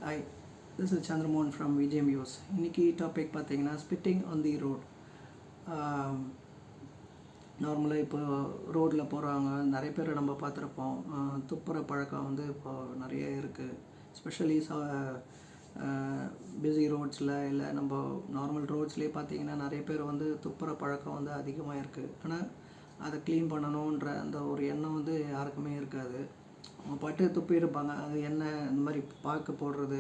Hi, this is Chandramohan from VJM News. இன்னைக்கு topic பார்த்தீங்கன்னா spitting on the road. நார்மலாக இப்போ ரோட்டில் போகிறவங்க நிறைய பேர் நம்ம பார்த்துருப்போம். துப்புற பழக்கம் வந்து இப்போ நிறைய இருக்குது. ஸ்பெஷலி பிஸி ரோட்ஸில் இல்லை நம்ம நார்மல் ரோட்ஸ்லேயே பார்த்தீங்கன்னா நிறைய பேர் வந்து துப்புற பழக்கம் வந்து அதிகமாக இருக்குது. ஆனால் அதை க்ளீன் பண்ணணுன்ற அந்த ஒரு எண்ணம் வந்து யாருக்குமே இருக்காது. அவங்க பாட்டு துப்பி இருப்பாங்க. அது என்ன இந்த மாதிரி பாக்கு போடுறது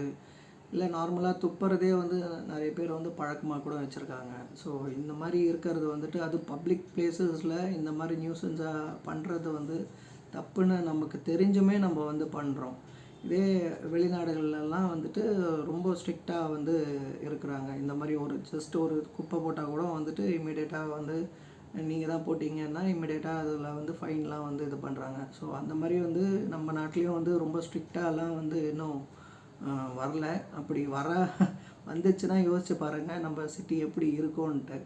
இல்லை நார்மலாக துப்புறதே வந்து நிறைய பேர் வந்து பழக்கமாக கூட வச்சுருக்காங்க. ஸோ இந்த மாதிரி இருக்கிறது வந்துட்டு அது பப்ளிக் பிளேசஸில் இந்த மாதிரி நியூசன்ஸாக பண்ணுறது வந்து தப்புன்னு நமக்கு தெரிஞ்சுமே நம்ம வந்து பண்ணுறோம். இதே வெளிநாடுகள்லாம் வந்துட்டு ரொம்ப ஸ்ட்ரிக்டாக வந்து இருக்கிறாங்க. இந்த மாதிரி ஒரு ஜஸ்ட் ஒரு குப்பை போட்டால் கூட வந்துட்டு இம்மிடியேட்டாக வந்து நீங்கள் தான் போட்டிங்கன்னா இம்மிடியேட்டாக அதில் வந்து ஃபைன்லாம் வந்து இது பண்ணுறாங்க. ஸோ அந்த மாதிரி வந்து நம்ம நாட்டிலையும் வந்து ரொம்ப ஸ்ட்ரிக்டாலாம் வந்து இன்னும் வரல. அப்படி வந்துச்சுன்னா யோசிச்சு பாருங்கள் நம்ம சிட்டி எப்படி இருக்கும்ன்ட்டு.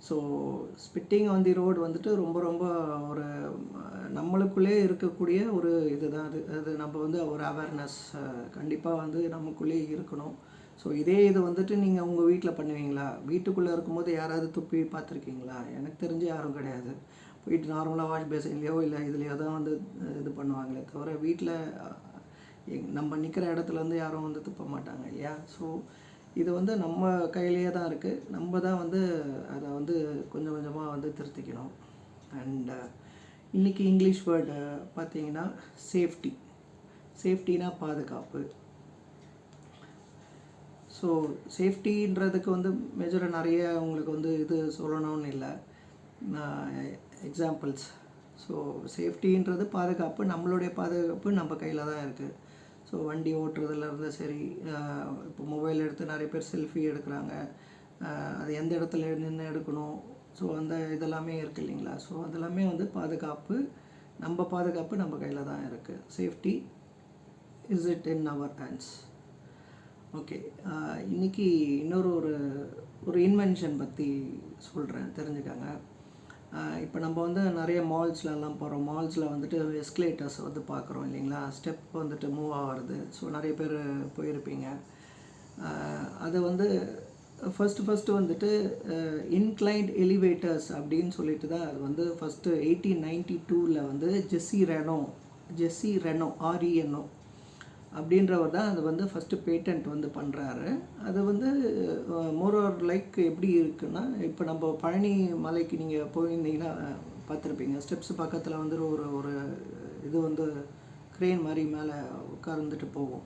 So spitting on the road வந்துட்டு ரொம்ப ரொம்ப ஒரு நம்மளுக்குள்ளே இருக்கக்கூடிய ஒரு இது தான் அது நம்ம வந்து ஒரு அவேர்னஸ் கண்டிப்பாக வந்து நமக்குள்ளேயே இருக்கணும். ஸோ இதே இது வந்துட்டு நீங்கள் உங்கள் வீட்டில் பண்ணுவீங்களா? வீட்டுக்குள்ளே இருக்கும்போது யாராவது துப்பி பார்த்துருக்கீங்களா? எனக்கு தெரிஞ்சு யாரும் கிடையாது. போயிட்டு நார்மலாக வாஷ் பேசின்லையோ இல்லை இதுலையோ தான் வந்து இது பண்ணுவாங்களே தவிர வீட்டில் நம்ம நிற்கிற இடத்துல வந்து யாரும் வந்து துப்ப மாட்டாங்க இல்லையா? ஸோ இது வந்து நம்ம கையிலேயே தான் இருக்குது. நம்ம தான் வந்து அதை வந்து கொஞ்சம் கொஞ்சமாக வந்து திருத்திக்கணும். அண்ட் இன்றைக்கி இங்கிலீஷ் வேர்டு பார்த்தீங்கன்னா சேஃப்டினா பாதுகாப்பு. ஸோ சேஃப்டின்றதுக்கு வந்து மேஜராக நிறைய உங்களுக்கு வந்து இது சொல்லணும்னு இல்லை, எக்ஸாம்பிள்ஸ். ஸோ சேஃப்டின்றது பாதுகாப்பு, நம்மளுடைய பாதுகாப்பு நம்ம கையில் தான் இருக்குது. ஸோ வண்டி ஓட்டுறதுலேருந்து சரி, இப்போ மொபைல் எடுத்து நிறைய பேர் செல்ஃபி எடுக்கிறாங்க. அது எந்த இடத்துல நின்று எடுக்கணும், ஸோ அந்த இதெல்லாமே இருக்குது இல்லைங்களா? ஸோ அதெல்லாமே வந்து பாதுகாப்பு நம்ம கையில் தான் இருக்குது. Safety is it in our hands. Okay, இன்றைக்கி இன்னொரு ஒரு இன்வென்ஷன் பற்றி சொல்கிறேன், தெரிஞ்சுக்கங்க. இப்போ நம்ம வந்து நிறைய மால்ஸ்லலாம் போகிறோம். மால்ஸில் வந்துட்டு எஸ்கலேட்டர்ஸ் வந்து பார்க்குறோம் இல்லைங்களா? ஸ்டெப் வந்துட்டு மூவ் ஆகிறது. ஸோ நிறைய பேர் போயிருப்பீங்க. அது வந்து ஃபஸ்ட்டு வந்துட்டு இன்க்ளைன்ட் எலிவேட்டர்ஸ் அப்படின்னு சொல்லிட்டு தான் அது வந்து ஃபஸ்ட்டு 1892 வந்து ஜெஸ்ஸி ரெனோ RENO அப்படின்றவர் தான் அது வந்து ஃபஸ்ட்டு பேட்டன்ட் வந்து பண்ணுறாரு. அது வந்து மோர் ஆர் லைக் எப்படி இருக்குன்னா, இப்போ நம்ம பழனி மலைக்கு நீங்கள் போயிருந்தீங்கன்னா பார்த்துருப்பீங்க. ஸ்டெப்ஸ் பக்கத்தில் வந்து ஒரு இது வந்து க்ரெயின் மாதிரி மேலே உட்கார்ந்துட்டு போகும்.